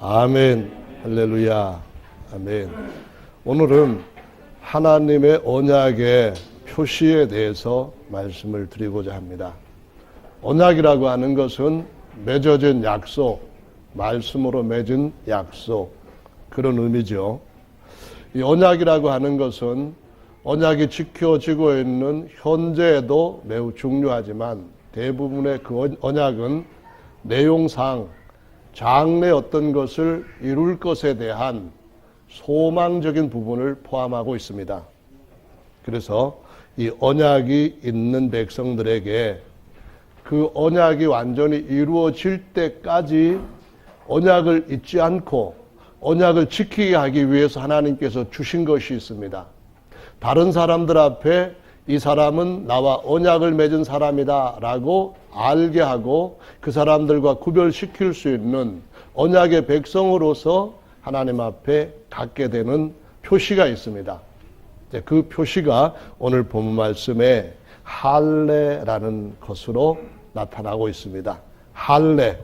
아멘. 할렐루야. 아멘. 오늘은 하나님의 언약의 표시에 대해서 말씀을 드리고자 합니다. 언약이라고 하는 것은 맺어진 약속, 말씀으로 맺은 약속, 그런 의미죠. 이 언약이라고 하는 것은 언약이 지켜지고 있는 현재에도 매우 중요하지만 대부분의 그 언약은 내용상 장래 어떤 것을 이룰 것에 대한 소망적인 부분을 포함하고 있습니다. 그래서 이 언약이 있는 백성들에게 그 언약이 완전히 이루어질 때까지 언약을 잊지 않고 언약을 지키게 하기 위해서 하나님께서 주신 것이 있습니다. 다른 사람들 앞에 이 사람은 나와 언약을 맺은 사람이다 라고 알게 하고 그 사람들과 구별시킬 수 있는 언약의 백성으로서 하나님 앞에 갖게 되는 표시가 있습니다. 그 표시가 오늘 본문 말씀에 할례라는 것으로 나타나고 있습니다. 할례.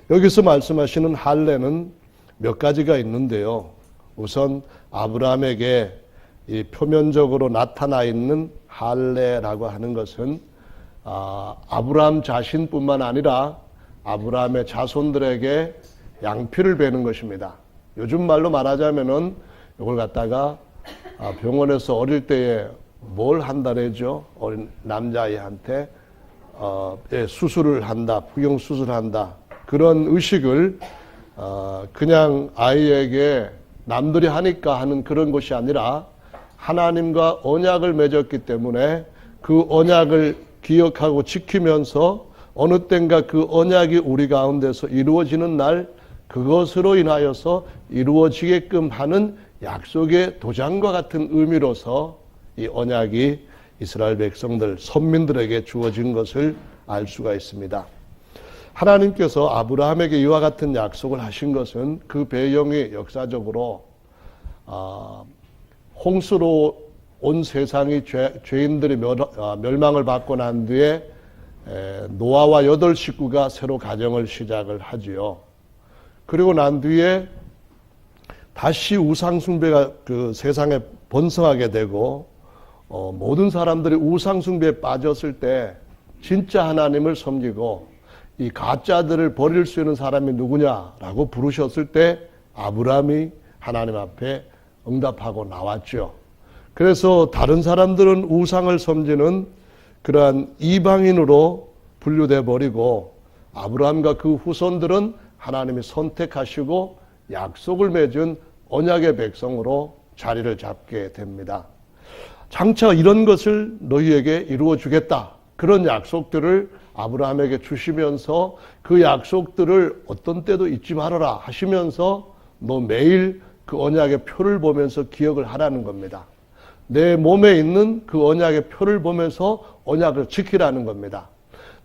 여기서 말씀하시는 할례는 몇 가지가 있는데요. 우선 아브라함에게 이 표면적으로 나타나 있는 할례라고 하는 것은 아브라함 자신뿐만 아니라 아브라함의 자손들에게 양피를 베는 것입니다. 요즘 말로 말하자면은 이걸 갖다가 병원에서 어릴 때에 뭘 한다래죠? 어린 남자아이한테 수술을 한다, 부경 수술한다. 그런 의식을 그냥 아이에게 남들이 하니까 하는 그런 것이 아니라 하나님과 언약을 맺었기 때문에 그 언약을 기억하고 지키면서 어느 땐가 그 언약이 우리 가운데서 이루어지는 날 그것으로 인하여서 이루어지게끔 하는 약속의 도장과 같은 의미로서 이 언약이 이스라엘 백성들, 선민들에게 주어진 것을 알 수가 있습니다. 하나님께서 아브라함에게 이와 같은 약속을 하신 것은 그 배경이 역사적으로 홍수로 온 세상이 죄인들이 멸망을 받고 난 뒤에 노아와 8 식구가 새로 가정을 시작을 하지요. 그리고 난 뒤에 다시 우상숭배가 그 세상에 번성하게 되고 모든 사람들이 우상숭배에 빠졌을 때 진짜 하나님을 섬기고 이 가짜들을 버릴 수 있는 사람이 누구냐라고 부르셨을 때 아브라함이 하나님 앞에 응답하고 나왔죠. 그래서 다른 사람들은 우상을 섬기는 그러한 이방인으로 분류돼 버리고 아브라함과 그 후손들은 하나님이 선택하시고 약속을 맺은 언약의 백성으로 자리를 잡게 됩니다. 장차 이런 것을 너희에게 이루어 주겠다. 그런 약속들을 아브라함에게 주시면서 그 약속들을 어떤 때도 잊지 말아라 하시면서 너 매일 그 언약의 표를 보면서 기억을 하라는 겁니다. 내 몸에 있는 그 언약의 표를 보면서 언약을 지키라는 겁니다.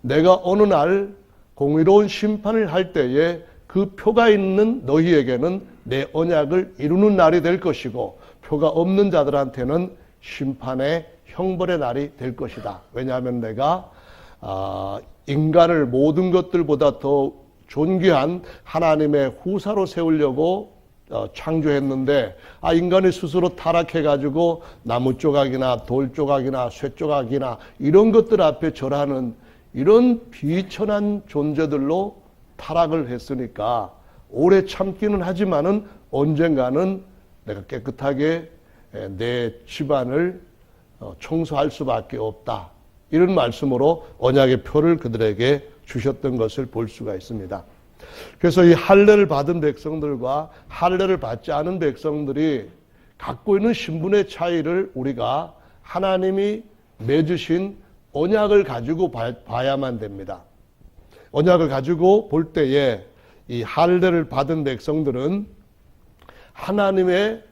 내가 어느 날 공의로운 심판을 할 때에 그 표가 있는 너희에게는 내 언약을 이루는 날이 될 것이고 표가 없는 자들한테는 심판의 형벌의 날이 될 것이다. 왜냐하면 내가 인간을 모든 것들보다 더 존귀한 하나님의 후사로 세우려고 창조했는데 인간이 스스로 타락해가지고 나무 조각이나 돌 조각이나 쇠 조각이나 이런 것들 앞에 절하는 이런 비천한 존재들로 타락을 했으니까 오래 참기는 하지만은 언젠가는 내가 깨끗하게 내 집안을 청소할 수밖에 없다. 이런 말씀으로 언약의 표를 그들에게 주셨던 것을 볼 수가 있습니다. 그래서 이 할례를 받은 백성들과 할례를 받지 않은 백성들이 갖고 있는 신분의 차이를 우리가 하나님이 맺으신 언약을 가지고 봐야만 됩니다. 언약을 가지고 볼 때에 이 할례를 받은 백성들은 하나님의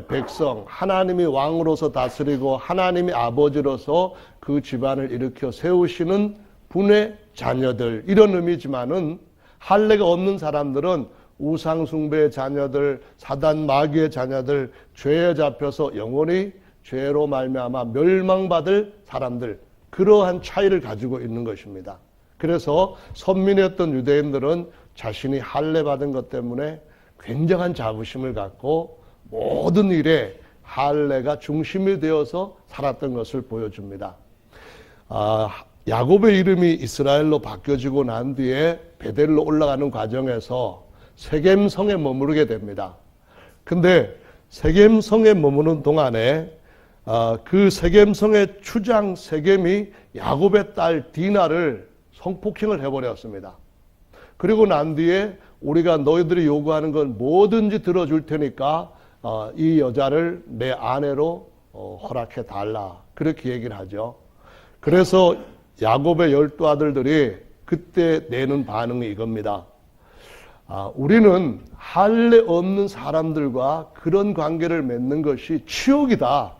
백성, 하나님이 왕으로서 다스리고 하나님이 아버지로서 그 집안을 일으켜 세우시는 분의 자녀들, 이런 의미지만은 할례가 없는 사람들은 우상숭배의 자녀들, 사단 마귀의 자녀들, 죄에 잡혀서 영원히 죄로 말미암아 멸망받을 사람들, 그러한 차이를 가지고 있는 것입니다. 그래서 선민이었던 유대인들은 자신이 할례 받은 것 때문에 굉장한 자부심을 갖고 모든 일에 할례가 중심이 되어서 살았던 것을 보여줍니다. 야곱의 이름이 이스라엘로 바뀌어지고 난 뒤에 베델로 올라가는 과정에서 세겜성에 머무르게 됩니다. 근데 세겜성에 머무는 동안에 그 세겜성의 추장 세겜이 야곱의 딸 디나를 성폭행을 해버렸습니다. 그리고 난 뒤에 우리가 너희들이 요구하는 건 뭐든지 들어줄 테니까 이 여자를 내 아내로 허락해 달라, 그렇게 얘기를 하죠. 그래서 야곱의 12아들들이 그때 내는 반응이 이겁니다. 우리는 할례 없는 사람들과 그런 관계를 맺는 것이 치욕이다.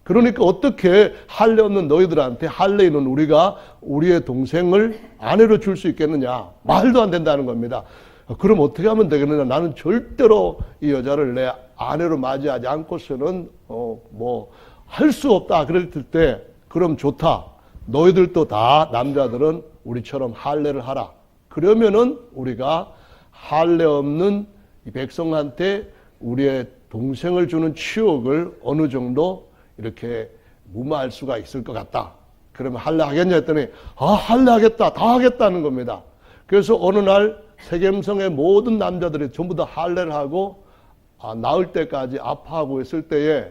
그러니까 어떻게 할례 없는 너희들한테 할례 있는 우리가 우리의 동생을 아내로 줄 수 있겠느냐. 말도 안 된다는 겁니다. 그럼 어떻게 하면 되겠느냐. 나는 절대로 이 여자를 내 아내로 맞이하지 않고서는 할 수 없다. 그랬을 때 그럼 좋다. 너희들도 다 남자들은 우리처럼 할례를 하라. 그러면은 우리가 할례 없는 이 백성한테 우리의 동생을 주는 치욕을 어느 정도 이렇게 무마할 수가 있을 것 같다. 그러면 할례 하겠냐 했더니 할례 하겠다. 다 하겠다는 겁니다. 그래서 어느 날 세겜성의 모든 남자들이 전부 다 할례를 하고 나을 때까지 아파하고 있을 때에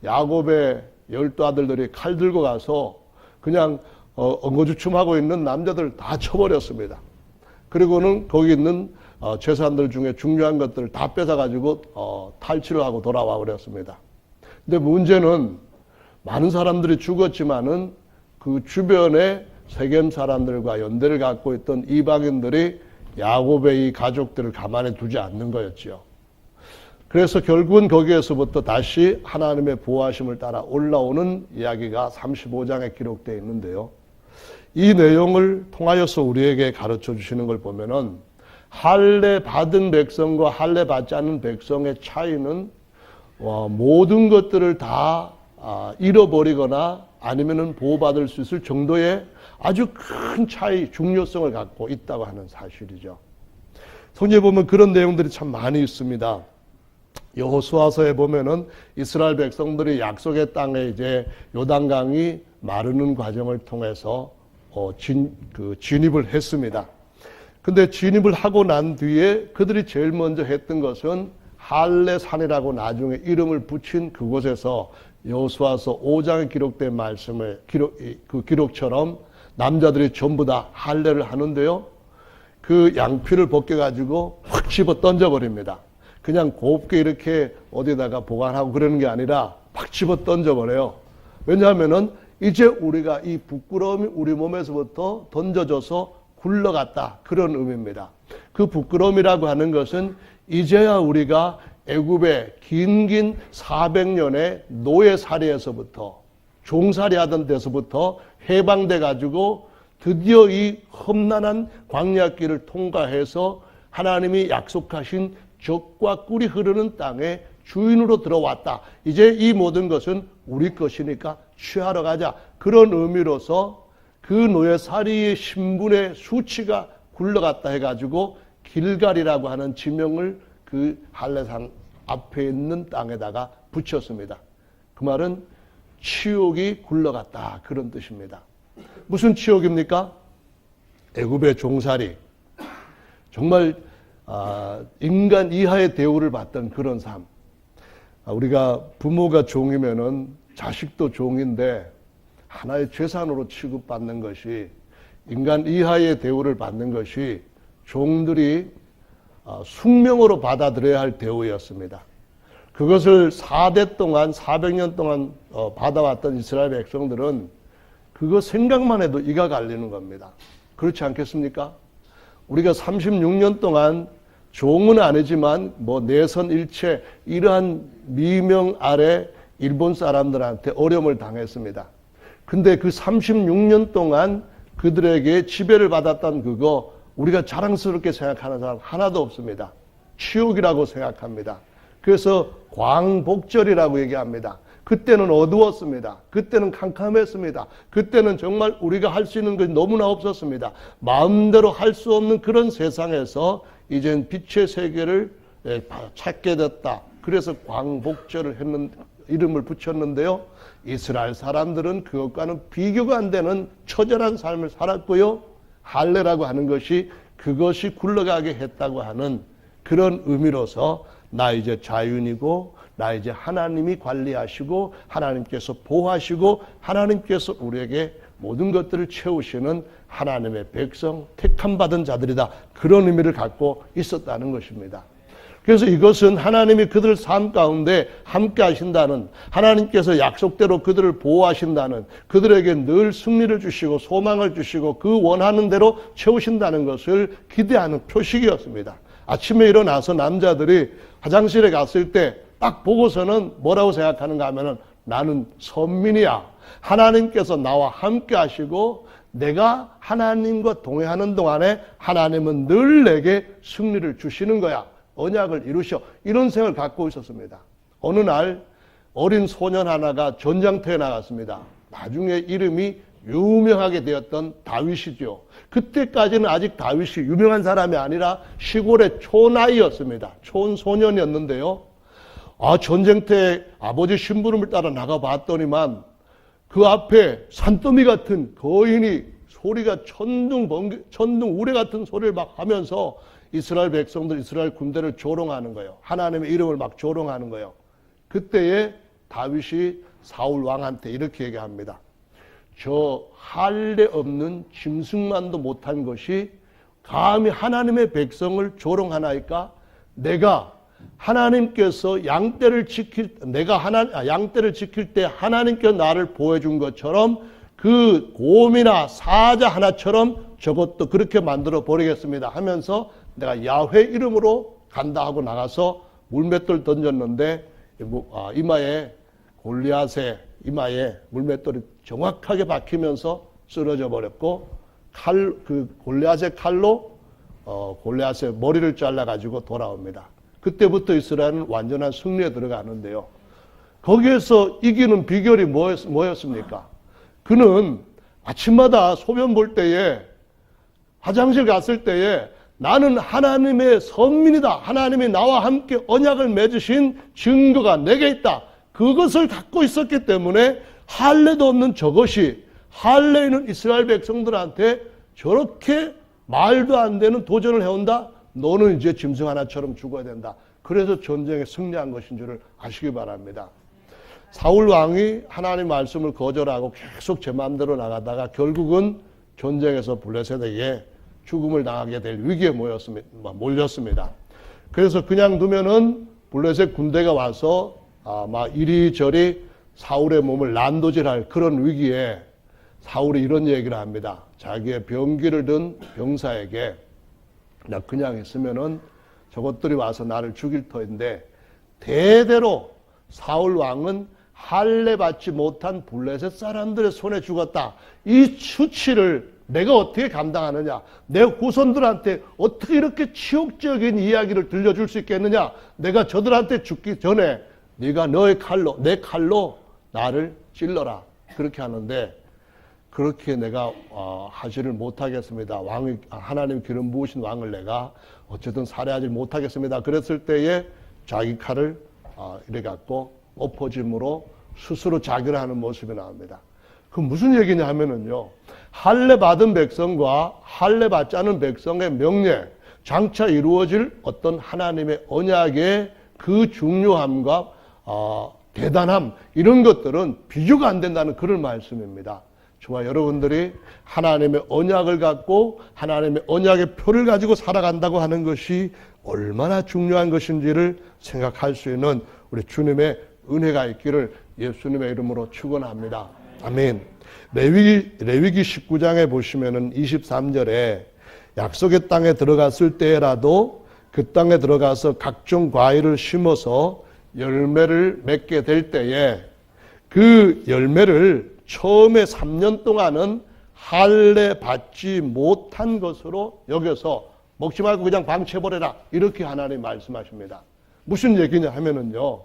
야곱의 12아들들이 칼 들고 가서 그냥 엉거주춤하고 있는 남자들 다 쳐버렸습니다. 그리고는 거기 있는 재산들 중에 중요한 것들을 다 뺏어가지고 탈취를 하고 돌아와 버렸습니다. 근데 문제는 많은 사람들이 죽었지만은 그 주변에 세겜 사람들과 연대를 갖고 있던 이방인들이 야곱의 이 가족들을 가만히 두지 않는 거였죠. 그래서 결국은 거기에서부터 다시 하나님의 보호하심을 따라 올라오는 이야기가 35장에 기록되어 있는데요. 이 내용을 통하여서 우리에게 가르쳐 주시는 걸 보면은 할례 받은 백성과 할례 받지 않은 백성의 차이는 모든 것들을 다 잃어버리거나 아니면은 보호받을 수 있을 정도의 아주 큰 차이, 중요성을 갖고 있다고 하는 사실이죠. 성경에 보면 그런 내용들이 참 많이 있습니다. 여호수아서에 보면은 이스라엘 백성들이 약속의 땅에 이제 요단강이 마르는 과정을 통해서 진입을 했습니다. 근데 진입을 하고 난 뒤에 그들이 제일 먼저 했던 것은 할례산이라고 나중에 이름을 붙인 그곳에서 여호수아서 5장에 기록된 그 기록처럼 남자들이 전부 다 할례를 하는데요. 그 양피를 벗겨가지고 확 집어 던져버립니다. 그냥 곱게 이렇게 어디다가 보관하고 그러는 게 아니라 팍 집어 던져버려요. 왜냐하면은 이제 우리가 이 부끄러움이 우리 몸에서부터 던져져서 굴러갔다. 그런 의미입니다. 그 부끄러움이라고 하는 것은 이제야 우리가 애굽의 긴 400년의 노예살이에서부터 종살이 하던 데서부터 해방돼 가지고 드디어 이 험난한 광야길을 통과해서 하나님이 약속하신 젖과 꿀이 흐르는 땅에 주인으로 들어왔다. 이제 이 모든 것은 우리 것이니까 취하러 가자. 그런 의미로서 그 노예살이의 신분의 수치가 굴러갔다 해가지고 길갈이라고 하는 지명을 그 할례산 앞에 있는 땅에다가 붙였습니다. 그 말은 치욕이 굴러갔다. 그런 뜻입니다. 무슨 치욕입니까? 애굽의 종살이. 정말 인간 이하의 대우를 받던 그런 삶. 우리가 부모가 종이면은 자식도 종인데 하나의 재산으로 취급받는 것이, 인간 이하의 대우를 받는 것이 종들이 숙명으로 받아들여야 할 대우였습니다. 그것을 4대 동안 400년 동안 받아왔던 이스라엘 백성들은 그거 생각만 해도 이가 갈리는 겁니다. 그렇지 않겠습니까? 우리가 36년 동안 종은 아니지만 내선 일체 이러한 미명 아래 일본 사람들한테 어려움을 당했습니다. 근데 그 36년 동안 그들에게 지배를 받았던 그거 우리가 자랑스럽게 생각하는 사람 하나도 없습니다. 치욕이라고 생각합니다. 그래서 광복절이라고 얘기합니다. 그때는 어두웠습니다. 그때는 캄캄했습니다. 그때는 정말 우리가 할 수 있는 것이 너무나 없었습니다. 마음대로 할 수 없는 그런 세상에서 이젠 빛의 세계를 찾게 됐다. 그래서 광복절을 이름을 붙였는데요. 이스라엘 사람들은 그것과는 비교가 안 되는 처절한 삶을 살았고요. 할례라고 하는 것이 그것이 굴러가게 했다고 하는 그런 의미로서 나 이제 자윤이고 나 이제 하나님이 관리하시고 하나님께서 보호하시고 하나님께서 우리에게 모든 것들을 채우시는 하나님의 백성, 택함받은 자들이다. 그런 의미를 갖고 있었다는 것입니다. 그래서 이것은 하나님이 그들 삶 가운데 함께 하신다는, 하나님께서 약속대로 그들을 보호하신다는, 그들에게 늘 승리를 주시고 소망을 주시고 그 원하는 대로 채우신다는 것을 기대하는 표식이었습니다. 아침에 일어나서 남자들이 화장실에 갔을 때 딱 보고서는 뭐라고 생각하는가 하면은 나는 선민이야. 하나님께서 나와 함께 하시고 내가 하나님과 동행하는 동안에 하나님은 늘 내게 승리를 주시는 거야. 언약을 이루셔. 이런 생각을 갖고 있었습니다. 어느 날 어린 소년 하나가 전장터에 나갔습니다. 나중에 이름이 유명하게 되었던 다윗이죠. 그때까지는 아직 다윗이 유명한 사람이 아니라 시골의 촌아이였습니다. 촌소년이었는데요. 전쟁터에 아버지 심부름을 따라 나가봤더니만 그 앞에 산더미 같은 거인이 소리가 천둥 우레 같은 소리를 막 하면서 이스라엘 백성들, 이스라엘 군대를 조롱하는 거예요. 하나님의 이름을 막 조롱하는 거예요. 그때에 다윗이 사울 왕한테 이렇게 얘기합니다. 저 할례 없는 짐승만도 못한 것이 감히 하나님의 백성을 조롱하나이까? 내가 하나님께서 양떼를 지킬 때 하나님께서 나를 보호해 준 것처럼 그 곰이나 사자 하나처럼 저것도 그렇게 만들어 버리겠습니다 하면서 내가 야훼 이름으로 간다 하고 나가서 물맷돌 던졌는데 이마에 골리앗의 이마에 물맷돌이 정확하게 박히면서 쓰러져 버렸고 그 골리앗의 칼로 골리앗의 머리를 잘라가지고 돌아옵니다. 그때부터 이스라엘은 완전한 승리에 들어가는데요. 거기에서 이기는 비결이 뭐였습니까? 그는 아침마다 소변 볼 때에 화장실 갔을 때에 나는 하나님의 선민이다. 하나님이 나와 함께 언약을 맺으신 증거가 내게 있다. 그것을 갖고 있었기 때문에 할례도 없는 저것이 할례 있는 이스라엘 백성들한테 저렇게 말도 안 되는 도전을 해온다. 너는 이제 짐승 하나처럼 죽어야 된다. 그래서 전쟁에 승리한 것인 줄을 아시기 바랍니다. 사울 왕이 하나님 말씀을 거절하고 계속 제 마음대로 나가다가 결국은 전쟁에서 블레셋에게 죽음을 당하게 될 위기에 몰렸습니다. 그래서 그냥 두면은 블레셋 군대가 와서 막 이리저리 사울의 몸을 난도질할 그런 위기에 사울이 이런 얘기를 합니다. 자기의 병기를 든 병사에게 나 그냥 있으면은 저것들이 와서 나를 죽일 터인데 대대로 사울 왕은 할례 받지 못한 블레셋 사람들의 손에 죽었다. 이 수치를 내가 어떻게 감당하느냐? 내 후손들한테 어떻게 이렇게 치욕적인 이야기를 들려줄 수 있겠느냐? 내가 저들한테 죽기 전에 네가 내 칼로 나를 찔러라. 그렇게 하는데 그렇게 내가 하지를 못하겠습니다. 하나님 기름 부으신 왕을 내가 어쨌든 살해하지 못하겠습니다. 그랬을 때에 자기 칼을 이래 갖고 엎어짐으로 스스로 자결하는 모습이 나옵니다. 그 무슨 얘기냐 하면은요. 할례 받은 백성과 할례 받지 않은 백성의 명예, 장차 이루어질 어떤 하나님의 언약의 그 중요함과 대단함 이런 것들은 비교가 안 된다는 그런 말씀입니다. 저와 여러분들이 하나님의 언약을 갖고 하나님의 언약의 표를 가지고 살아간다고 하는 것이 얼마나 중요한 것인지를 생각할 수 있는 우리 주님의 은혜가 있기를 예수님의 이름으로 축원합니다. 아멘. 레위기 19장에 보시면은 23절에 약속의 땅에 들어갔을 때라도 그 땅에 들어가서 각종 과일을 심어서 열매를 맺게 될 때에 그 열매를 처음에 3년 동안은 할례 받지 못한 것으로 여겨서 먹지 말고 그냥 방치해버려라. 이렇게 하나님 말씀하십니다. 무슨 얘기냐 하면은요.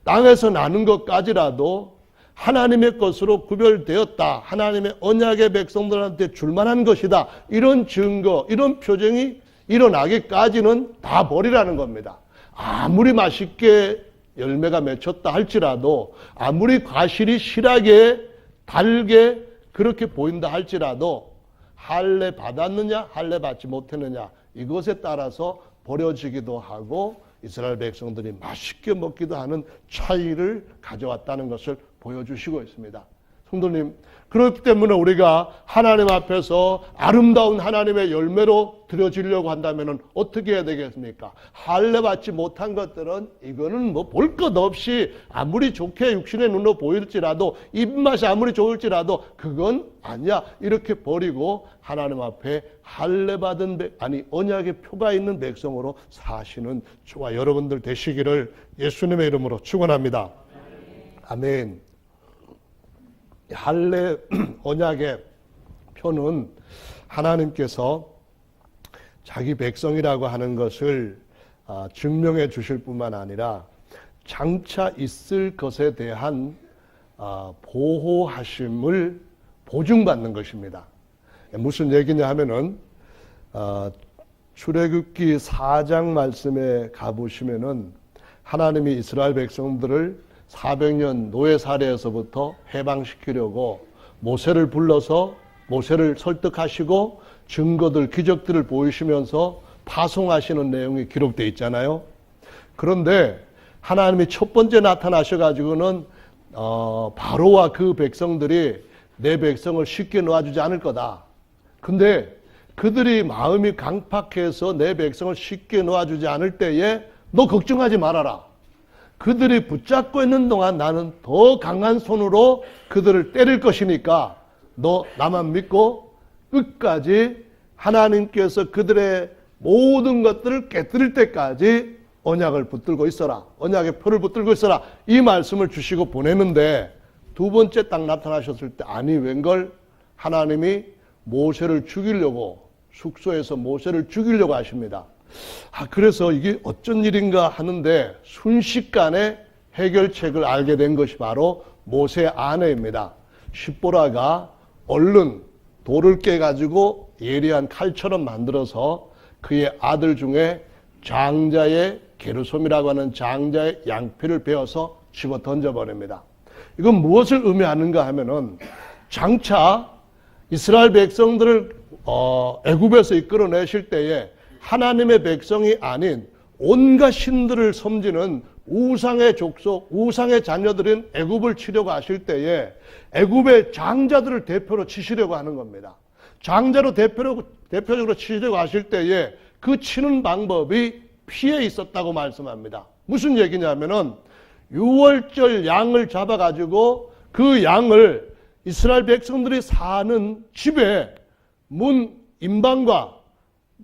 땅에서 나는 것까지라도 하나님의 것으로 구별되었다. 하나님의 언약의 백성들한테 줄만한 것이다. 이런 증거, 이런 표정이 일어나기까지는 다 버리라는 겁니다. 아무리 맛있게 열매가 맺혔다 할지라도, 아무리 과실이 실하게 달게 그렇게 보인다 할지라도 할례 받았느냐 할례 받지 못했느냐 이것에 따라서 버려지기도 하고 이스라엘 백성들이 맛있게 먹기도 하는 차이를 가져왔다는 것을 보여주시고 있습니다. 성도님, 그렇기 때문에 우리가 하나님 앞에서 아름다운 하나님의 열매로 드려지려고 한다면 어떻게 해야 되겠습니까? 할례 받지 못한 것들은 이거는 뭐 볼 것 없이 아무리 좋게 육신의 눈으로 보일지라도, 입맛이 아무리 좋을지라도 그건 아니야 이렇게 버리고 하나님 앞에 할례 받은 언약의 표가 있는 백성으로 사시는 저와 여러분들 되시기를 예수님의 이름으로 축원합니다. 아멘. 할례 언약의 표는 하나님께서 자기 백성이라고 하는 것을 증명해 주실 뿐만 아니라 장차 있을 것에 대한 보호하심을 보증받는 것입니다. 무슨 얘기냐 하면은 출애굽기 4장 말씀에 가보시면은 하나님이 이스라엘 백성들을 400년 노예 사례에서부터 해방시키려고 모세를 불러서 모세를 설득하시고 증거들, 기적들을 보이시면서 파송하시는 내용이 기록되어 있잖아요. 그런데 하나님이 첫 번째 나타나셔가지고는 바로와 그 백성들이 내 백성을 쉽게 놓아주지 않을 거다. 근데 그들이 마음이 강팍해서 내 백성을 쉽게 놓아주지 않을 때에 너 걱정하지 말아라. 그들이 붙잡고 있는 동안 나는 더 강한 손으로 그들을 때릴 것이니까 너 나만 믿고 끝까지 하나님께서 그들의 모든 것들을 깨뜨릴 때까지 언약을 붙들고 있어라. 언약의 표를 붙들고 있어라. 이 말씀을 주시고 보내는데 두 번째 딱 나타나셨을 때 아니 웬걸 하나님이 모세를 죽이려고 숙소에서 모세를 죽이려고 하십니다. 그래서 이게 어쩐 일인가 하는데 순식간에 해결책을 알게 된 것이 바로 모세의 아내입니다. 십보라가 얼른 돌을 깨가지고 예리한 칼처럼 만들어서 그의 아들 중에 장자의 게르솜이라고 하는 장자의 양피를 베어서 집어 던져버립니다. 이건 무엇을 의미하는가 하면은 장차 이스라엘 백성들을 애굽에서 이끌어내실 때에 하나님의 백성이 아닌 온갖 신들을 섬기는 우상의 족속, 우상의 자녀들인 애굽을 치려고 하실 때에 애굽의 장자들을 대표로 치시려고 하는 겁니다. 장자로 대표적으로 치려고 하실 때에 그 치는 방법이 피에 있었다고 말씀합니다. 무슨 얘기냐면은 유월절 양을 잡아가지고 그 양을 이스라엘 백성들이 사는 집에 문 임방과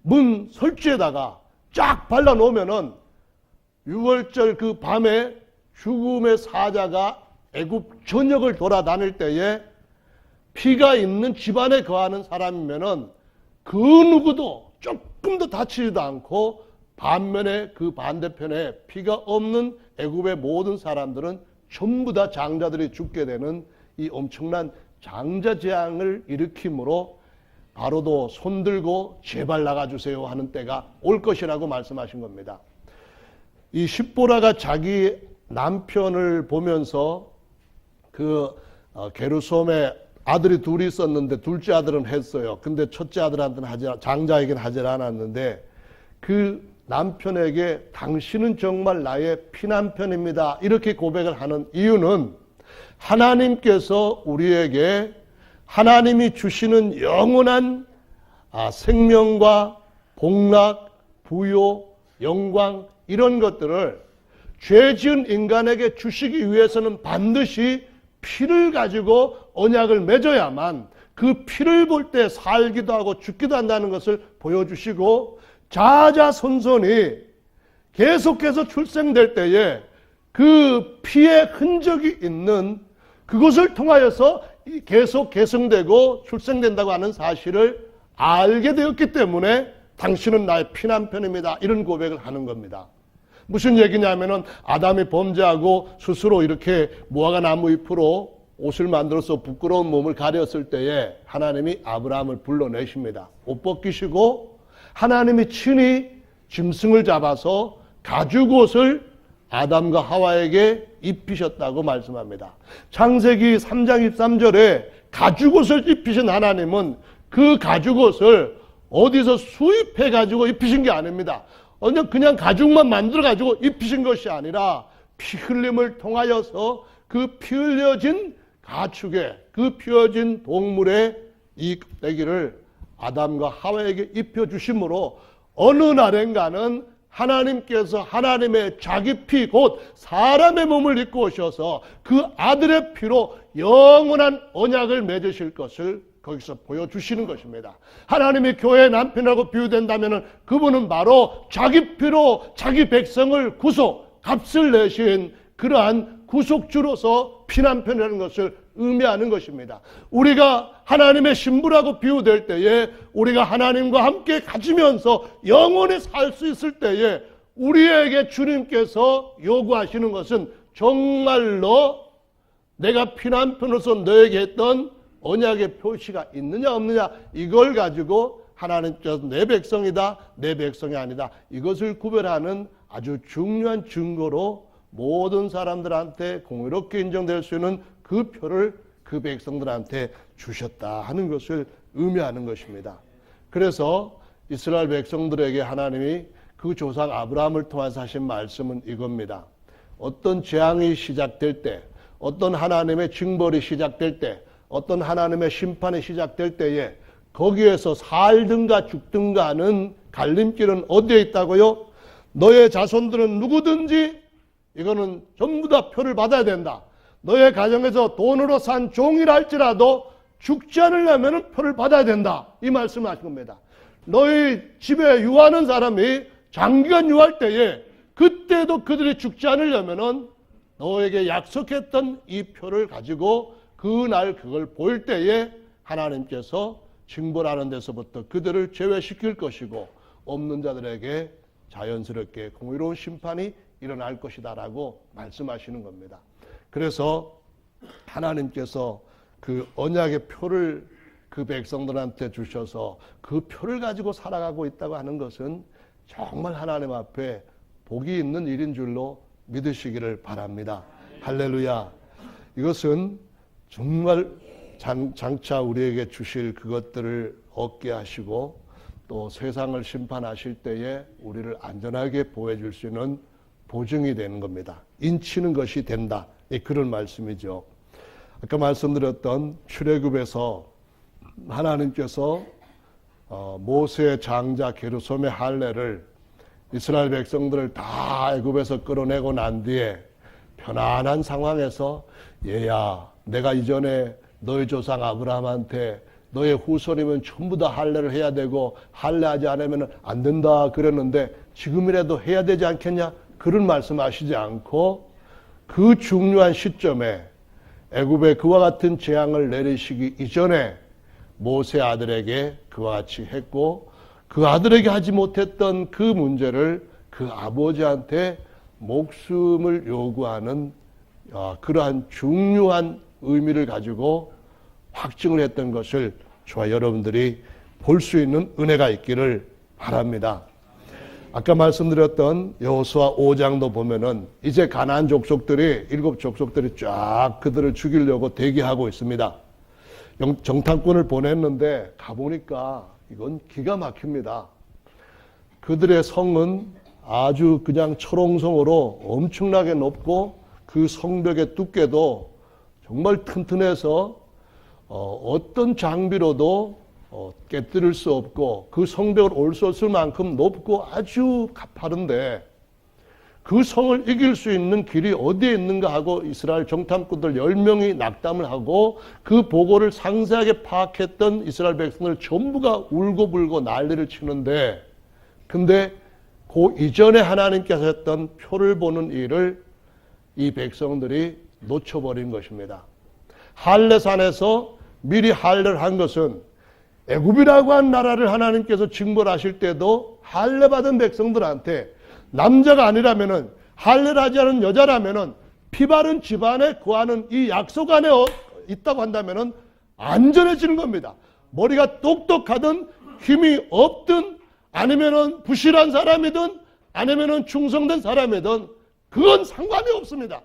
문 설주에다가 쫙 발라놓으면은 6월절 그 밤에 죽음의 사자가 애굽 전역을 돌아다닐 때에 피가 있는 집안에 거하는 사람이면은 그 누구도 조금도 다치지도 않고 반면에 그 반대편에 피가 없는 애굽의 모든 사람들은 전부 다 장자들이 죽게 되는 이 엄청난 장자 재앙을 일으킴으로 바로도 손들고 제발 나가주세요 하는 때가 올 것이라고 말씀하신 겁니다. 이 십보라가 자기 남편을 보면서 그 게르솜의 아들이 둘이 있었는데 둘째 아들은 했어요. 근데 첫째 아들한테는 장자에게는 하지 않았는데 그 남편에게 당신은 정말 나의 피남편입니다. 이렇게 고백을 하는 이유는 하나님께서 우리에게 하나님이 주시는 영원한 생명과 복락, 부요, 영광 이런 것들을 죄 지은 인간에게 주시기 위해서는 반드시 피를 가지고 언약을 맺어야만 그 피를 볼 때 살기도 하고 죽기도 한다는 것을 보여주시고 자자손손이 계속해서 출생될 때에 그 피의 흔적이 있는 그것을 통하여서 계속 계승되고 출생된다고 하는 사실을 알게 되었기 때문에 당신은 나의 피남편입니다. 이런 고백을 하는 겁니다. 무슨 얘기냐면은 아담이 범죄하고 스스로 이렇게 무화과 나무 잎으로 옷을 만들어서 부끄러운 몸을 가렸을 때에 하나님이 아브라함을 불러내십니다. 옷 벗기시고 하나님이 친히 짐승을 잡아서 가죽옷을 아담과 하와에게 입히셨다고 말씀합니다. 창세기 3장 23절에 가죽옷을 입히신 하나님은 그 가죽옷을 어디서 수입해 가지고 입히신 게 아닙니다. 그냥 가죽만 만들어 가지고 입히신 것이 아니라 피 흘림을 통하여서 그 피 흘려진 가축에, 그 피 흘려진 동물의 이 껍데기를 아담과 하와에게 입혀주심으로 어느 날엔가는 하나님께서 하나님의 자기 피, 곧 사람의 몸을 입고 오셔서 그 아들의 피로 영원한 언약을 맺으실 것을 거기서 보여주시는 것입니다. 하나님이 교회의 남편이라고 비유된다면 그분은 바로 자기 피로 자기 백성을 구속, 값을 내신 그러한 구속주로서 피난편이라는 것을 의미하는 것입니다. 우리가 하나님의 신부라고 비유될 때에 우리가 하나님과 함께 가지면서 영원히 살 수 있을 때에 우리에게 주님께서 요구하시는 것은 정말로 내가 피난편으로서 너에게 했던 언약의 표시가 있느냐 없느냐, 이걸 가지고 하나님께서 내 백성이다, 내 백성이 아니다, 이것을 구별하는 아주 중요한 증거로 모든 사람들한테 공의롭게 인정될 수 있는 그 표를 그 백성들한테 주셨다 하는 것을 의미하는 것입니다. 그래서 이스라엘 백성들에게 하나님이 그 조상 아브라함을 통해서 하신 말씀은 이겁니다. 어떤 재앙이 시작될 때, 어떤 하나님의 징벌이 시작될 때, 어떤 하나님의 심판이 시작될 때에 거기에서 살든가 죽든가 하는 갈림길은 어디에 있다고요? 너의 자손들은 누구든지 이거는 전부 다 표를 받아야 된다. 너의 가정에서 돈으로 산 종이라 할지라도 죽지 않으려면 표를 받아야 된다. 이 말씀을 하신 겁니다. 너희 집에 유하는 사람이 장기간 유할 때에 그때도 그들이 죽지 않으려면 너에게 약속했던 이 표를 가지고 그날 그걸 볼 때에 하나님께서 징벌하는 데서부터 그들을 제외시킬 것이고 없는 자들에게 자연스럽게 공의로운 심판이 일어날 것이다 라고 말씀하시는 겁니다. 그래서 하나님께서 그 언약의 표를 그 백성들한테 주셔서 그 표를 가지고 살아가고 있다고 하는 것은 정말 하나님 앞에 복이 있는 일인 줄로 믿으시기를 바랍니다. 할렐루야. 이것은 정말 장차 우리에게 주실 그것들을 얻게 하시고 또 세상을 심판하실 때에 우리를 안전하게 보호해줄 수 있는 보증이 되는 겁니다. 인치는 것이 된다. 그런 말씀이죠. 아까 말씀드렸던 출애굽에서 하나님께서 모세의 장자 게르솜의 할례를 이스라엘 백성들을 다 애굽에서 끌어내고 난 뒤에 편안한 상황에서 얘야, 내가 이전에 너희 조상 아브라함한테 너의 후손이면 전부 다 할례를 해야 되고 할례하지 않으면 안 된다 그랬는데 지금이라도 해야 되지 않겠냐? 그런 말씀하시지 않고 그 중요한 시점에 애굽에 그와 같은 재앙을 내리시기 이전에 모세 아들에게 그와 같이 했고 그 아들에게 하지 못했던 그 문제를 그 아버지한테 목숨을 요구하는 그러한 중요한 의미를 가지고 확증을 했던 것을 저와 여러분들이 볼 수 있는 은혜가 있기를 바랍니다. 아까 말씀드렸던 여호수아 5장도 보면은 이제 가나안 족속들이 7 족속들이 쫙 그들을 죽이려고 대기하고 있습니다. 정탐꾼을 보냈는데 가보니까 이건 기가 막힙니다. 그들의 성은 아주 그냥 철옹성으로 엄청나게 높고 그 성벽의 두께도 정말 튼튼해서 어떤 장비로도 깨뜨릴 수 없고 그 성벽을 올 수 없을 만큼 높고 아주 가파른데 그 성을 이길 수 있는 길이 어디에 있는가 하고 이스라엘 정탐꾼들 10명이 낙담을 하고 그 보고를 상세하게 파악했던 이스라엘 백성들 전부가 울고불고 난리를 치는데 근데 그 이전에 하나님께서 했던 표를 보는 일을 이 백성들이 놓쳐버린 것입니다. 할례산에서 미리 할례를 한 것은 애굽이라고 한 나라를 하나님께서 징벌하실 때도 할례 받은 백성들한테 남자가 아니라면은 할례를 하지 않은 여자라면은 피 바른 집안에 거하는 이 약속 안에 있다고 한다면은 안전해지는 겁니다. 머리가 똑똑하든 힘이 없든 아니면은 부실한 사람이든 아니면은 충성된 사람이든 그건 상관이 없습니다.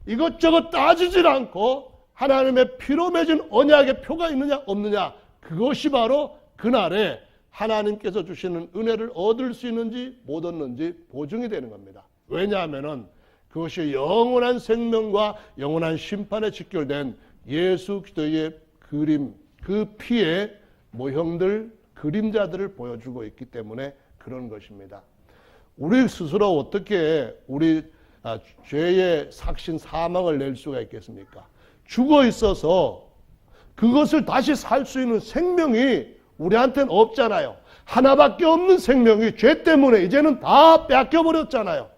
이것저것 따지질 않고 하나님의 피로 맺은 언약의 표가 있느냐 없느냐, 그것이 바로 그날에 하나님께서 주시는 은혜를 얻을 수 있는지 못 얻는지 보증이 되는 겁니다. 왜냐하면은 그것이 영원한 생명과 영원한 심판에 직결된 예수 그리스도의 그림, 그 피의 모형들, 그림자들을 보여주고 있기 때문에 그런 것입니다. 우리 스스로 어떻게 우리 죄의 삭신 사망을 낼 수가 있겠습니까? 죽어 있어서 그것을 다시 살 수 있는 생명이 우리한테는 없잖아요. 하나밖에 없는 생명이 죄 때문에 이제는 다 뺏겨버렸잖아요.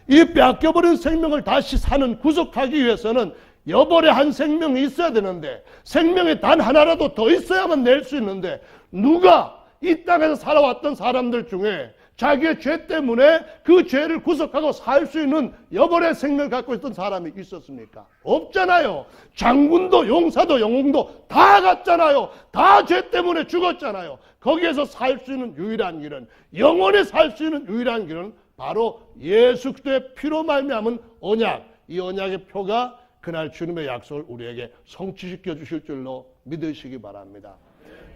이 뺏겨버린 생명을 다시 사는, 구속하기 위해서는 여벌의 한 생명이 있어야 되는데, 생명이 단 하나라도 더 있어야만 낼 수 있는데, 누가 이 땅에서 살아왔던 사람들 중에 자기의 죄 때문에 그 죄를 구속하고 살 수 있는 여벌의 생명을 갖고 있던 사람이 있었습니까? 없잖아요. 장군도 용사도 영웅도 다 갔잖아요. 다 죄 때문에 죽었잖아요. 거기에서 살 수 있는 유일한 길은, 영원히 살 수 있는 유일한 길은 바로 예수 그리스도의 피로 말미암은 언약, 이 언약의 표가 그날 주님의 약속을 우리에게 성취시켜 주실 줄로 믿으시기 바랍니다.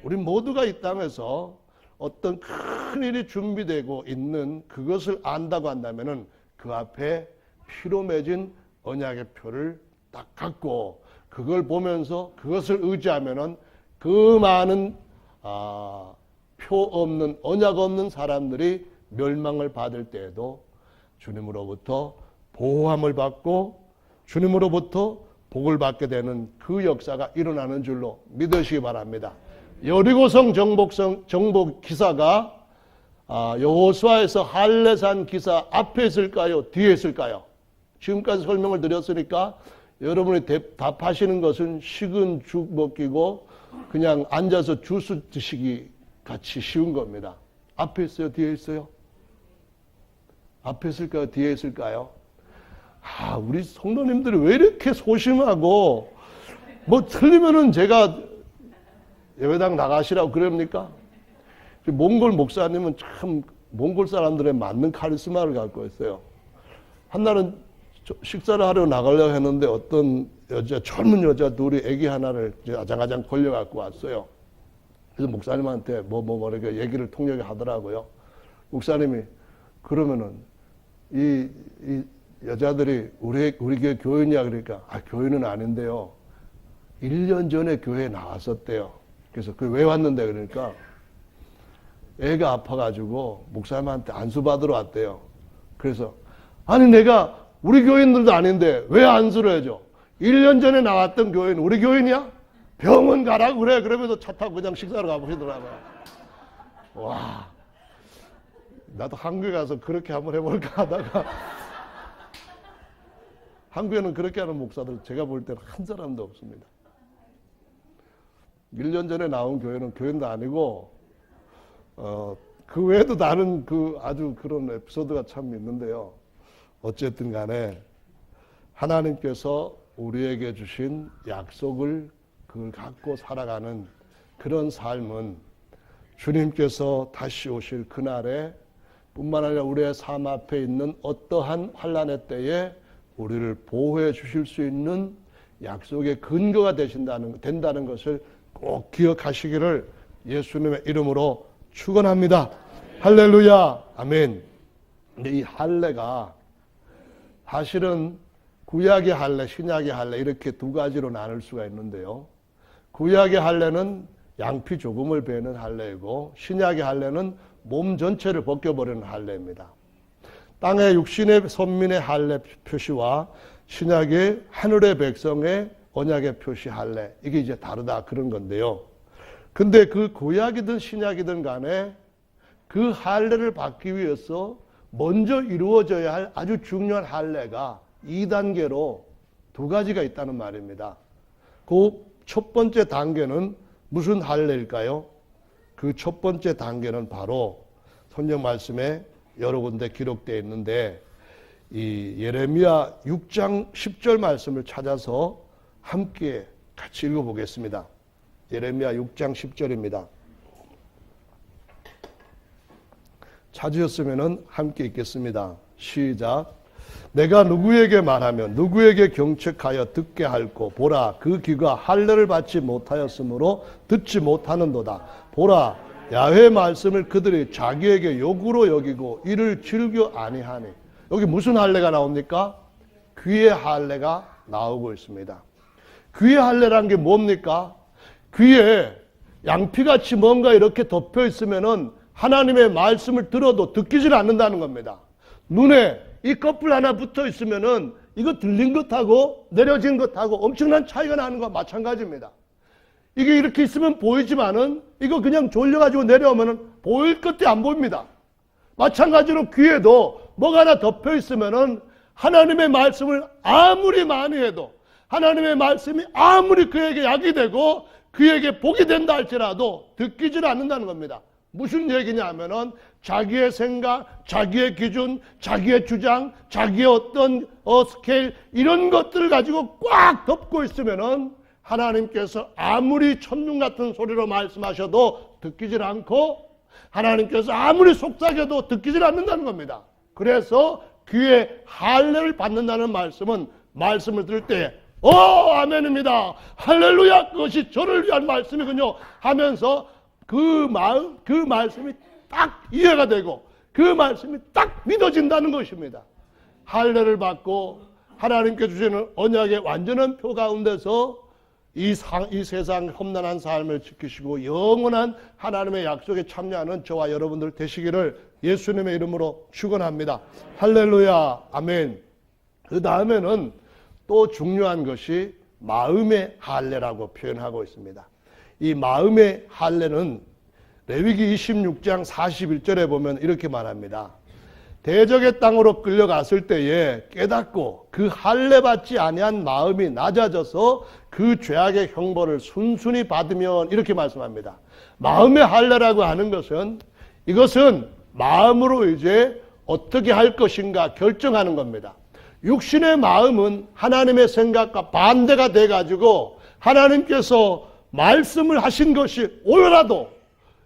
우리 모두가 이 땅에서 어떤 큰 일이 준비되고 있는 그것을 안다고 한다면은 그 앞에 피로 맺은 언약의 표를 딱 갖고 그걸 보면서 그것을 의지하면은 그 많은 표 없는, 언약 없는 사람들이 멸망을 받을 때에도 주님으로부터 보호함을 받고 주님으로부터 복을 받게 되는 그 역사가 일어나는 줄로 믿으시기 바랍니다. 여리고성 정복 기사가 여호수아에서 할례산 기사 앞에 있을까요? 뒤에 있을까요? 지금까지 설명을 드렸으니까 여러분이 답하시는 것은 식은 죽 먹기고 그냥 앉아서 주스 드시기 같이 쉬운 겁니다. 앞에 있어요? 뒤에 있어요? 앞에 있을까요? 뒤에 있을까요? 우리 성도님들이 왜 이렇게 소심하고, 뭐 틀리면은 제가 예배당 나가시라고 그럽니까? 몽골 목사님은 참 몽골 사람들의 맞는 카리스마를 갖고 있어요. 한날은 식사를 하러 나가려고 했는데 어떤 젊은 여자 둘이 아기 하나를 아장아장 걸려갖고 왔어요. 그래서 목사님한테 이렇게 얘기를 통역을 하더라고요. 목사님이 그러면은 이 여자들이 우리 교회 교인이야 그러니까 교인은 아닌데요. 1년 전에 교회에 나왔었대요. 그래서 왜 왔는데 그러니까 애가 아파가지고 목사님한테 안수 받으러 왔대요. 그래서 아니 내가 우리 교인들도 아닌데 왜 안수를 해줘? 1년 전에 나왔던 교인 우리 교인이야? 병원 가라고 그래. 그러면서 차 타고 그냥 식사를 가보시더라고요. 와, 나도 한국에 가서 그렇게 한번 해볼까 하다가 한국에는 그렇게 하는 목사들 제가 볼 때는 한 사람도 없습니다. 1년 전에 나온 교회는 교인도 아니고 그 외에도 다른 아주 그런 에피소드가 참 있는데요. 어쨌든 간에 하나님께서 우리에게 주신 약속을 그걸 갖고 살아가는 그런 삶은 주님께서 다시 오실 그날에 뿐만 아니라 우리의 삶 앞에 있는 어떠한 환난의 때에 우리를 보호해 주실 수 있는 약속의 근거가 된다는 것을 꼭 기억하시기를 예수님의 이름으로 축원합니다. 할렐루야. 아멘. 근데 이 할례가 사실은 구약의 할례, 신약의 할례 이렇게 두 가지로 나눌 수가 있는데요. 구약의 할례는 양피 조금을 베는 할례이고 신약의 할례는 몸 전체를 벗겨버리는 할례입니다. 땅의 육신의 선민의 할례 표시와 신약의 하늘의 백성의 언약의 표시 할례, 이게 이제 다르다 그런 건데요. 근데 그 구약이든 신약이든 간에 그 할례를 받기 위해서 먼저 이루어져야 할 아주 중요한 할례가 2단계로 두 가지가 있다는 말입니다. 그 첫 번째 단계는 무슨 할례일까요? 그 첫 번째 단계는 바로 성경 말씀에 여러 군데 기록되어 있는데 이 예레미야 6장 10절 말씀을 찾아서 함께 같이 읽어보겠습니다. 예레미야 6장 10절입니다. 찾으셨으면 함께 읽겠습니다. 시작. 내가 누구에게 말하면 누구에게 경책하여 듣게 할꼬. 보라, 그 귀가 할례를 받지 못하였으므로 듣지 못하는도다. 보라, 야훼 말씀을 그들이 자기에게 욕으로 여기고 이를 즐겨 아니하니. 여기 무슨 할례가 나옵니까? 귀의 할례가 나오고 있습니다. 귀의 할례란 게 뭡니까? 귀에 양피같이 뭔가 이렇게 덮여 있으면은 하나님의 말씀을 들어도 듣기질 않는다는 겁니다. 눈에 이 커플 하나 붙어 있으면은 이거 들린 것하고 내려진 것하고 엄청난 차이가 나는 것과 마찬가지입니다. 이게 이렇게 있으면 보이지만은 이거 그냥 졸려가지고 내려오면은 보일 것도 안 보입니다. 마찬가지로 귀에도 뭐가 하나 덮여 있으면은 하나님의 말씀을 아무리 많이 해도, 하나님의 말씀이 아무리 그에게 약이 되고 그에게 복이 된다 할지라도 듣기질 않는다는 겁니다. 무슨 얘기냐 하면은 자기의 생각, 자기의 기준, 자기의 주장, 자기의 어떤 스케일 이런 것들을 가지고 꽉 덮고 있으면은 하나님께서 아무리 천둥 같은 소리로 말씀하셔도 듣기질 않고 하나님께서 아무리 속삭여도 듣기질 않는다는 겁니다. 그래서 귀에 할례를 받는다는 말씀은 말씀을 들을 때 아멘입니다. 할렐루야, 그것이 저를 위한 말씀이군요 하면서 그 말씀이 딱 이해가 되고 그 말씀이 딱 믿어진다는 것입니다. 할례를 받고 하나님께 주시는 언약의 완전한 표 가운데서 이 세상 험난한 삶을 지키시고 영원한 하나님의 약속에 참여하는 저와 여러분들 되시기를 예수님의 이름으로 축원합니다. 할렐루야, 아멘. 그 다음에는 또 중요한 것이 마음의 할례라고 표현하고 있습니다. 이 마음의 할례는 레위기 26장 41절에 보면 이렇게 말합니다. 대적의 땅으로 끌려갔을 때에 깨닫고 그 할례 받지 아니한 마음이 낮아져서 그 죄악의 형벌을 순순히 받으면, 이렇게 말씀합니다. 마음의 할례라고 하는 것은 이것은 마음으로 이제 어떻게 할 것인가 결정하는 겁니다. 육신의 마음은 하나님의 생각과 반대가 돼가지고 하나님께서 말씀을 하신 것이 오더라도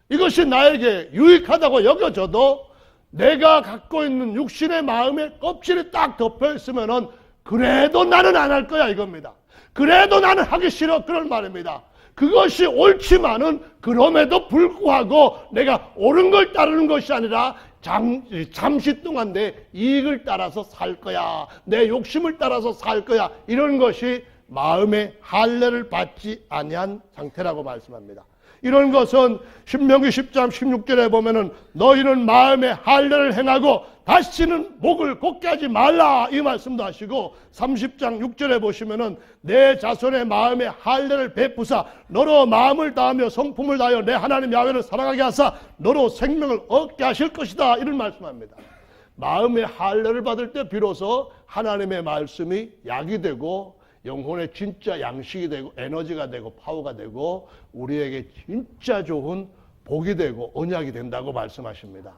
이것이 나에게 유익하다고 여겨져도 내가 갖고 있는 육신의 마음에 껍질이 딱 덮여 있으면은 그래도 나는 안 할 거야 이겁니다. 그래도 나는 하기 싫어, 그런 말입니다. 그것이 옳지만은 그럼에도 불구하고 내가 옳은 걸 따르는 것이 아니라 잠시 동안 내 이익을 따라서 살 거야, 내 욕심을 따라서 살 거야, 이런 것이 마음의 할례를 받지 아니한 상태라고 말씀합니다. 이런 것은 신명기 10장 16절에 보면은 너희는 마음의 할례를 행하고 다시는 목을 곧게 하지 말라, 이 말씀도 하시고 30장 6절에 보시면은 내 자손의 마음의 할례를 베푸사 너로 마음을 다하며 성품을 다하여 내 하나님 야훼를 사랑하게 하사 너로 생명을 얻게 하실 것이다, 이런 말씀합니다. 마음의 할례를 받을 때 비로소 하나님의 말씀이 약이 되고 영혼의 진짜 양식이 되고 에너지가 되고 파워가 되고 우리에게 진짜 좋은 복이 되고 언약이 된다고 말씀하십니다.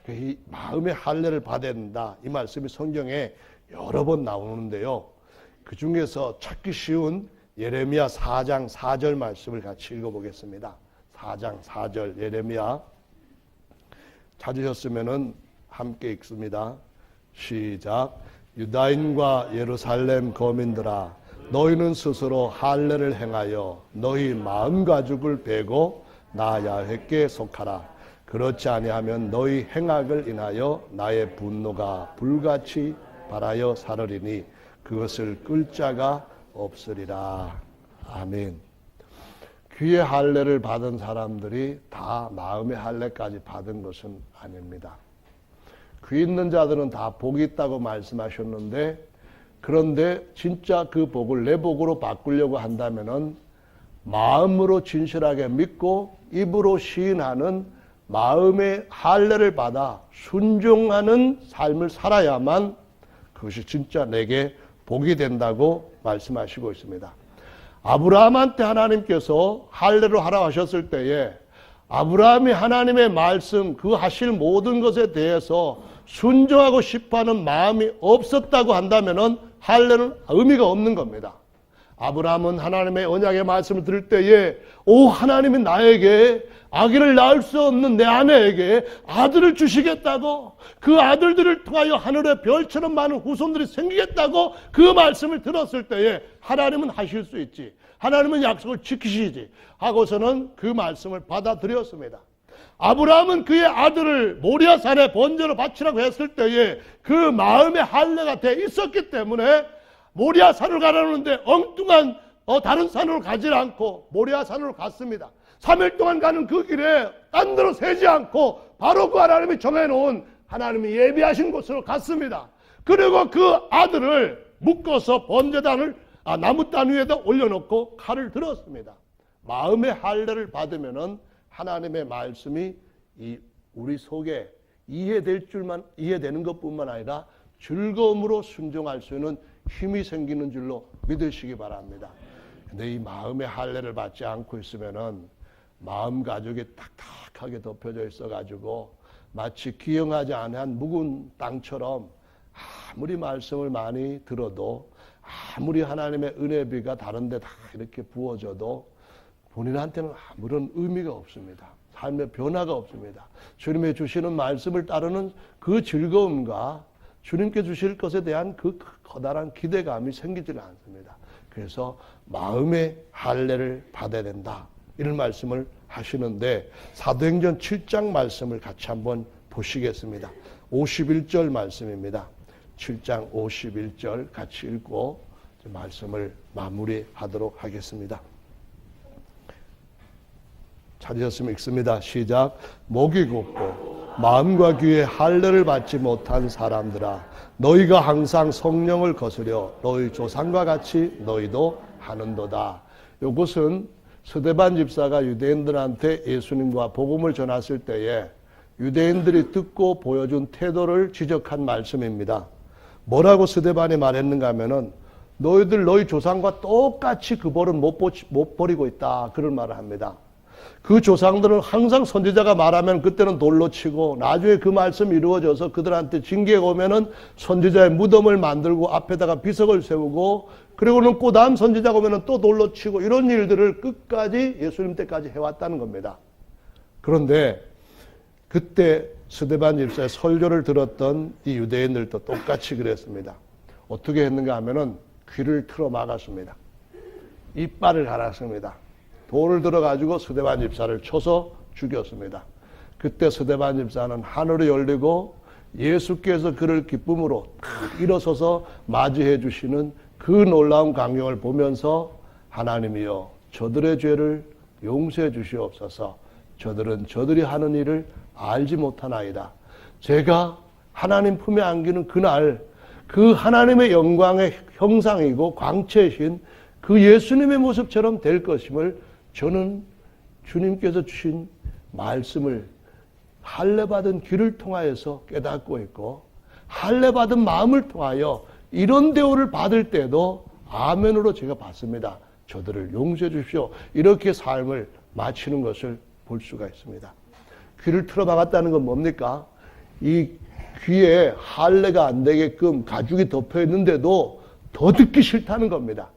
이 마음의 할례를 받아야 된다, 이 말씀이 성경에 여러 번 나오는데요. 그 중에서 찾기 쉬운 예레미야 4장 4절 말씀을 같이 읽어보겠습니다. 4장 4절 예레미야 찾으셨으면 함께 읽습니다. 시작. 유다인과 예루살렘 거민들아, 너희는 스스로 할례를 행하여 너희 마음 가죽을 베고 나 야훼께 속하라. 그렇지 아니하면 너희 행악을 인하여 나의 분노가 불같이 발하여 사르리니 그것을 끌 자가 없으리라. 아멘. 귀의 할례를 받은 사람들이 다 마음의 할례까지 받은 것은 아닙니다. 귀 있는 자들은 다 복이 있다고 말씀하셨는데, 그런데 진짜 그 복을 내 복으로 바꾸려고 한다면은 마음으로 진실하게 믿고 입으로 시인하는 마음의 할례를 받아 순종하는 삶을 살아야만 그것이 진짜 내게 복이 된다고 말씀하시고 있습니다. 아브라함한테 하나님께서 할례로 하라 하셨을 때에 아브라함이 하나님의 말씀, 그 하실 모든 것에 대해서 순종하고 싶어하는 마음이 없었다고 한다면은 할례는 의미가 없는 겁니다. 아브라함은 하나님의 언약의 말씀을 들을 때에 하나님이 나에게 아기를 낳을 수 없는 내 아내에게 아들을 주시겠다고, 그 아들들을 통하여 하늘의 별처럼 많은 후손들이 생기겠다고 그 말씀을 들었을 때에 하나님은 하실 수 있지, 하나님은 약속을 지키시지 하고서는 그 말씀을 받아들였습니다. 아브라함은 그의 아들을 모리아산에 번제로 바치라고 했을 때에 그 마음의 할례가 돼 있었기 때문에 모리아산을 가라는데 엉뚱한 다른 산으로 가지 않고 모리아산으로 갔습니다. 3일 동안 가는 그 길에 딴 데로 세지 않고 바로 그 하나님이 정해놓은, 하나님이 예비하신 곳으로 갔습니다. 그리고 그 아들을 묶어서 번제단을 나무단 위에다 올려놓고 칼을 들었습니다. 마음의 할례를 받으면은 하나님의 말씀이 우리 속에 이해되는 것뿐만 아니라 즐거움으로 순종할 수 있는 힘이 생기는 줄로 믿으시기 바랍니다. 근데 이 마음의 할례를 받지 않고 있으면은 마음 가죽이 탁탁하게 덮여져 있어가지고 마치 기영하지 않은 묵은 땅처럼 아무리 말씀을 많이 들어도, 아무리 하나님의 은혜비가 다른데 다 이렇게 부어져도 본인한테는 아무런 의미가 없습니다. 삶의 변화가 없습니다. 주님의 주시는 말씀을 따르는 그 즐거움과 주님께 주실 것에 대한 그 커다란 기대감이 생기지는 않습니다. 그래서 마음의 할례를 받아야 된다, 이런 말씀을 하시는데, 사도행전 7장 말씀을 같이 한번 보시겠습니다. 51절 말씀입니다. 7장 51절 같이 읽고 말씀을 마무리하도록 하겠습니다. 찾으셨으면 읽습니다. 시작. 목이 곱고 마음과 귀에 할례를 받지 못한 사람들아, 너희가 항상 성령을 거스려 너희 조상과 같이 너희도 하는도다. 이것은 스데반 집사가 유대인들한테 예수님과 복음을 전했을 때에 유대인들이 듣고 보여준 태도를 지적한 말씀입니다. 뭐라고 스데반이 말했는가 하면은, 너희들 너희 조상과 똑같이 그 벌은 못 버리고 있다, 그런 말을 합니다. 그 조상들은 항상 선지자가 말하면 그때는 돌로 치고, 나중에 그 말씀이 이루어져서 그들한테 징계가 오면은 선지자의 무덤을 만들고 앞에다가 비석을 세우고, 그리고는 그 다음 선지자가 오면은 또 돌로 치고, 이런 일들을 끝까지 예수님 때까지 해왔다는 겁니다. 그런데 그때 스데반 집사의 설교를 들었던 이 유대인들도 똑같이 그랬습니다. 어떻게 했는가 하면은 귀를 틀어 막았습니다. 이빨을 갈았습니다. 돌을 들어가지고 스데반 집사를 쳐서 죽였습니다. 그때 스데반 집사는 하늘이 열리고 예수께서 그를 기쁨으로 일어서서 맞이해 주시는 그 놀라운 광경을 보면서, 하나님이여 저들의 죄를 용서해 주시옵소서. 저들은 저들이 하는 일을 알지 못하나이다. 제가 하나님 품에 안기는 그날 그 하나님의 영광의 형상이고 광채이신 그 예수님의 모습처럼 될 것임을 저는 주님께서 주신 말씀을 할례받은 귀를 통하여서 깨닫고 있고, 할례받은 마음을 통하여 이런 대우를 받을 때도 아멘으로 제가 받습니다. 저들을 용서해 주십시오. 이렇게 삶을 마치는 것을 볼 수가 있습니다. 귀를 틀어막았다는 건 뭡니까? 이 귀에 할례가 안 되게끔 가죽이 덮여 있는데도 더 듣기 싫다는 겁니다.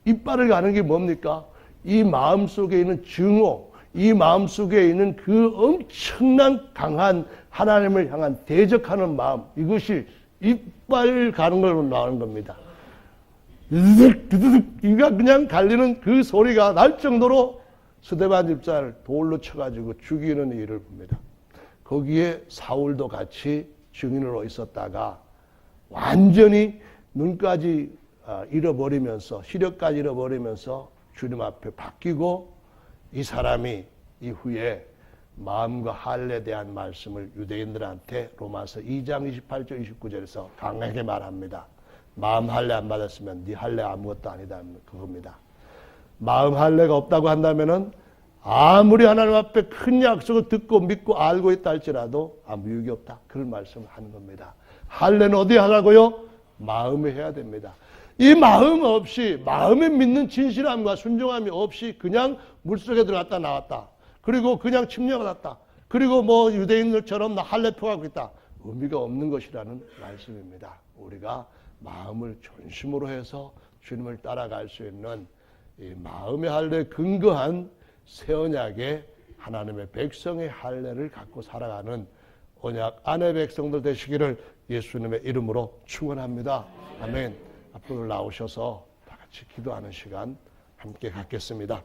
이빨을 가는 게 뭡니까? 이 마음 속에 있는 증오, 이 마음 속에 있는 그 엄청난 강한 하나님을 향한 대적하는 마음, 이것이 이빨 가는 걸로 나오는 겁니다. 드드득 이가 그냥 갈리는 그 소리가 날 정도로 스데반 집사를 돌로 쳐가지고 죽이는 일을 봅니다. 거기에 사울도 같이 증인으로 있었다가 완전히 눈까지 잃어버리면서, 시력까지 잃어버리면서 주님 앞에 바뀌고, 이 사람이 이후에 마음과 할례에 대한 말씀을 유대인들한테 로마서 2장 28절 29절에서 강하게 말합니다. 마음 할례 안 받았으면 네 할례 아무것도 아니다, 그겁니다. 마음 할례가 없다고 한다면은 아무리 하나님 앞에 큰 약속을 듣고 믿고 알고 있다 할지라도 아무 유익이 없다, 그런 말씀을 하는 겁니다. 할례는 어디 하라고요? 마음에 해야 됩니다. 이 마음 없이, 마음에 믿는 진실함과 순종함이 없이 그냥 물속에 들어갔다 나왔다, 그리고 그냥 침략받았다, 그리고 뭐 유대인들처럼 나 할례 표하고 있다, 의미가 없는 것이라는 말씀입니다. 우리가 마음을 전심으로 해서 주님을 따라갈 수 있는 이 마음의 할례에 근거한 새 언약의 하나님의 백성의 할례를 갖고 살아가는 언약 안의 백성들 되시기를 예수님의 이름으로 축원합니다. 아멘. 앞으로 나오셔서 다 같이 기도하는 시간 함께 갖겠습니다.